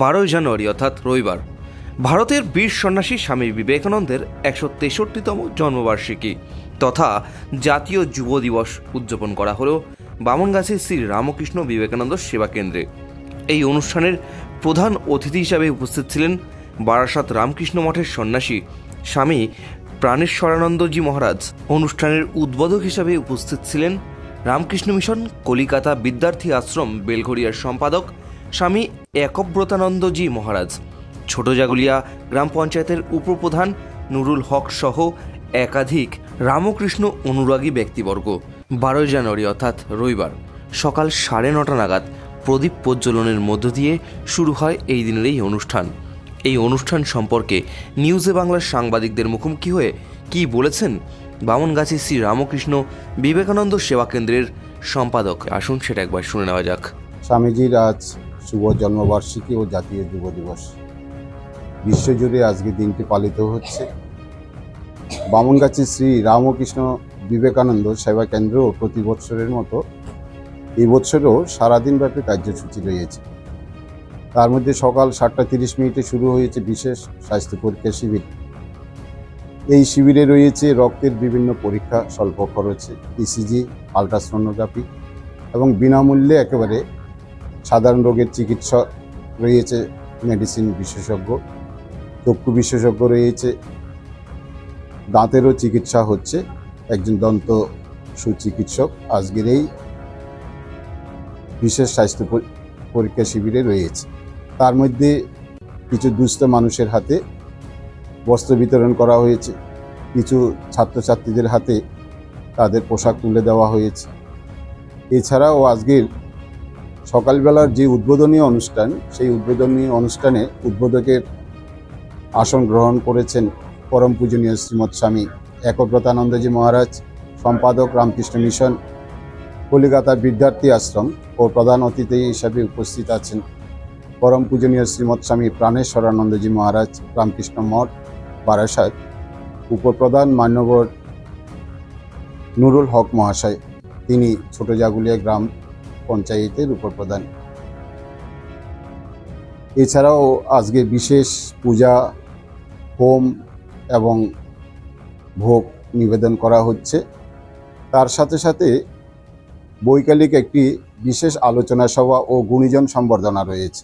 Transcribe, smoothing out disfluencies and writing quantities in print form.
12 জানুয়ারি অর্থাৎ রবিবার ভারতের বীর সন্ন্যাসী স্বামী বিবেকানন্দের 163তম জন্মবার্ষিকী তথা জাতীয় যুব দিবস উদযাপন করা হলো বামনগাছি শ্রী রামকৃষ্ণ বিবেকানন্দ সেবা কেন্দ্রে। এই অনুষ্ঠানের প্রধান অতিথি হিসাবে উপস্থিত ছিলেন বারাসাত রামকৃষ্ণ মঠের সন্ন্যাসী স্বামী প্রাণেশ্বরানন্দজি মহারাজ। অনুষ্ঠানের উদ্বোধক হিসাবে উপস্থিত ছিলেন রামকৃষ্ণ মিশন কলিকাতা বিদ্যার্থী আশ্রম বেলঘরিয়ার সম্পাদক স্বামী একব্রতানন্দজি মহারাজ, ছোট জাগুলিয়া গ্রাম পঞ্চায়েতের উপপ্রধান নুরুল হক সহ একাধিক রামকৃষ্ণ অনুরাগী ব্যক্তিবর্গ। 12 জানুয়ারি অর্থাৎ রবিবার সকাল 9:30 নাগাদ প্রদীপ প্রজ্বলনের মধ্য দিয়ে শুরু হয় এই দিনের এই অনুষ্ঠান। এই অনুষ্ঠান সম্পর্কে নিউজে বাংলার সাংবাদিকদের মুখোমুখি হয়ে কি বলেছেন বামনগাছি শ্রী রামকৃষ্ণ বিবেকানন্দ সেবা কেন্দ্রের সম্পাদক, আসুন সেটা একবার শুনে নেওয়া যাক। স্বামীজির আজ শুভ জন্মবার্ষিকী ও জাতীয় যুব দিবস। বিশ্বজুড়ে আজকে দিনটি পালিত হচ্ছে। বামনগাছি শ্রী রামকৃষ্ণ বিবেকানন্দ সেবা কেন্দ্র প্রতি বছরের মতো এই বছরও সারাদিনব্যাপী কার্যসূচি রয়েছে। তার মধ্যে সকাল 7:30 শুরু হয়েছে বিশেষ স্বাস্থ্য পরীক্ষা শিবির। এই শিবিরে রয়েছে রক্তের বিভিন্ন পরীক্ষা স্বল্প খরচে, ইসিজি, আল্ট্রাসোনোগ্রাফি এবং বিনামূল্যে একেবারে সাধারণ রোগের চিকিৎসা রয়েছে, মেডিসিন বিশেষজ্ঞ, চক্ষু বিশেষজ্ঞ রয়েছে, দাঁতেরও চিকিৎসা হচ্ছে, একজন দন্ত সুচিকিৎসক আজকের এই বিশেষ স্বাস্থ্য পরীক্ষা শিবিরে রয়েছে। তার মধ্যে কিছু দুস্থ মানুষের হাতে বস্ত্র বিতরণ করা হয়েছে, কিছু ছাত্রছাত্রীদের হাতে তাদের পোশাক তুলে দেওয়া হয়েছে। এছাড়াও আজকের সকালবেলার যে উদ্বোধনী অনুষ্ঠান, সেই উদ্বোধনী অনুষ্ঠানে উদ্বোধকের আসন গ্রহণ করেছেন পরম পূজনীয় শ্রীমৎ স্বামী একব্রতানন্দজি মহারাজ, সম্পাদক রামকৃষ্ণ মিশন কলিকাতা বিদ্যার্থী আশ্রম ও প্রধান অতিথি হিসাবে উপস্থিত আছেন পরম পূজনীয় শ্রীমৎ স্বামী প্রাণেশ্বরানন্দজি মহারাজ, রামকৃষ্ণ মঠ বারাসাত, উপপ্রধান মান্যবর নুরুল হক মহাশয়, তিনি ছোট জাগুলিয়া গ্রাম পঞ্চায়েতের উপপ্রধান। এছাড়াও আজকে বিশেষ পূজা, হোম এবং ভোগ নিবেদন করা হচ্ছে। তার সাথে সাথে বৈকালিক একটি বিশেষ আলোচনা সভা ও গুণীজন সম্বর্ধনা রয়েছে।